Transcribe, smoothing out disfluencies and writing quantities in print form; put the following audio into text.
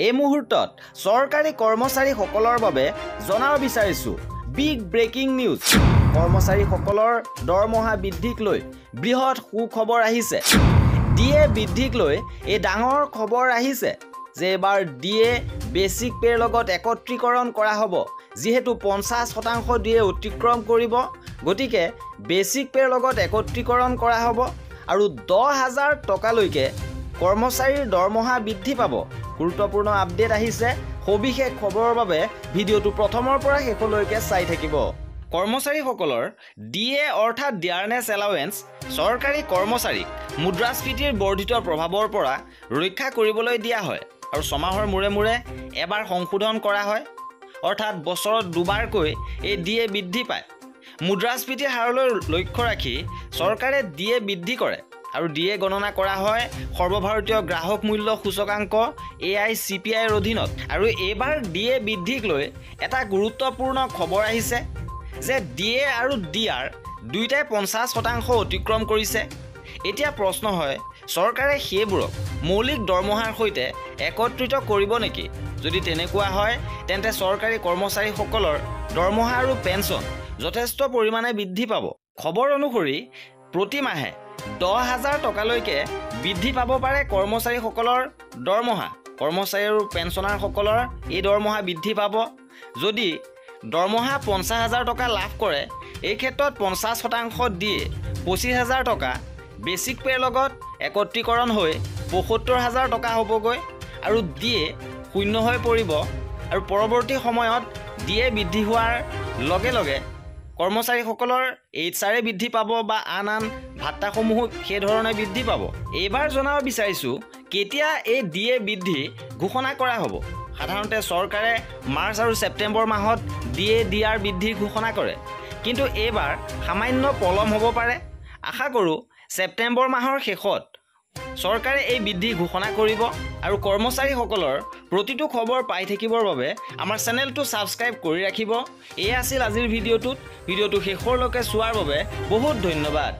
এই মুহূৰ্তত চৰকাৰী কৰ্মচাৰীসকলৰ বাবে জনাব বিচাৰিছো বিগ ব্ৰেকিং নিউজ। কৰ্মচাৰীসকলৰ দৰমহা বৃদ্ধিক লৈ বৃহৎ সুখবৰ আহিছে। ডিএ বৃদ্ধিক লৈ এই ডাঙৰ খবৰ আহিছে যে এবাৰ ডিএ বেচিক পেৰ লগত একত্ৰীকৰণ কৰা হ'ব। যেহেতু 50% ডিএ অতিক্ৰম কৰিব, গতিকে বেচিক পেৰ লগত একত্ৰীকৰণ কৰা হ'ব আৰু 10,000 টকালৈকে কৰ্মচাৰীৰ দৰমহা বৃদ্ধি পাব। গুৰুত্বপূৰ্ণ আপডেট আহিছে। সবিশেষ খবৰৰ বাবে ভিডিঅ'টো প্ৰথমৰ পৰা শেষলৈকে চাই থাকিব। কৰ্মচাৰীসকলৰ ডিএ অৰ্থাৎ ডিয়াৰনেছ এলাউৱেন্স চৰকাৰী কৰ্মচাৰীক মুদ্ৰাস্ফীতিৰ বৰ্ধিত প্ৰভাৱৰ পৰা ৰক্ষা কৰিবলৈ দিয়া হয় আৰু ছমাহৰ মূৰে মূৰে এবাৰ সংশোধন কৰা হয়, অৰ্থাৎ বছৰত দুবাৰকৈ এই ডিএ বৃদ্ধি পায়। মুদ্ৰাস্ফীতিৰ হাৰলৈ লক্ষ্য ৰাখি চৰকাৰে ডিএ বৃদ্ধি কৰে আৰু ডিএ গণনা কৰা হয় সৰ্বভাৰতীয় গ্ৰাহক মূল্য সূচকাংক AICPIৰ অধীনত। আৰু এইবাৰ ডিএ বৃদ্ধিক লৈ এটা গুৰুত্বপূৰ্ণ খবৰ আহিছে যে ডিএ আৰু ডিআৰ দুয়োটাই 50% অতিক্ৰম কৰিছে। এতিয়া প্ৰশ্ন হয়, চৰকাৰে সেইবোৰক মৌলিক দৰমহাৰ সৈতে একত্ৰিত কৰিব নেকি? যদি তেনেকুৱা হয়, তেন্তে চৰকাৰী কৰ্মচাৰীসকলৰ দৰমহা আৰু পেঞ্চন যথেষ্ট পৰিমাণে বৃদ্ধি পাব। খবৰ অনুসৰি প্ৰতি মাহে 10,000 টকালৈকে বৃদ্ধি পাব পাৰে কৰ্মচাৰীসকলৰ দৰমহা। কৰ্মচাৰী আৰু পেঞ্চনাৰসকলৰ এই দৰমহা বৃদ্ধি পাব। যদি দৰমহা 50,000 টকা লাভ কৰে, এই ক্ষেত্ৰত 50% দিয়ে 25,000 টকা বেচিক পেৰ লগত একত্ৰীকৰণ হৈ 75,000 টকা হ'বগৈ আৰু ডিএ শূন্য হৈ পৰিব। আৰু পৰৱৰ্তী সময়ত ডিএ বৃদ্ধি হোৱাৰ লগে লগে কৰ্মচাৰীসকলৰ HR বৃদ্ধি পাব বা আন ভাত্তাসমূহ সেইধৰণে বৃদ্ধি পাব। এইবাৰ জনাব বিচাৰিছোঁ কেতিয়া এই ডিএ বৃদ্ধি ঘোষণা কৰা হ'ব। সাধাৰণতে চৰকাৰে মাৰ্চ আৰু ছেপ্টেম্বৰ মাহত ডিএ ডিআৰ বৃদ্ধি ঘোষণা কৰে, কিন্তু এইবাৰ সামান্য পলম হ'ব পাৰে। আশা কৰোঁ ছেপ্টেম্বৰ মাহৰ শেষত চৰকাৰে এই বৃদ্ধি ঘোষণা কৰিব। আৰু কৰ্মচাৰীসকলৰ প্ৰতিটো খবৰ পাই থাকিবৰ বাবে আমাৰ চেনেলটো ছাবস্ক্ৰাইব কৰি ৰাখিব। এয়া আছিল আজিৰ ভিডিঅ'টো শেষলৈকে চোৱাৰ বাবে বহুত ধন্যবাদ।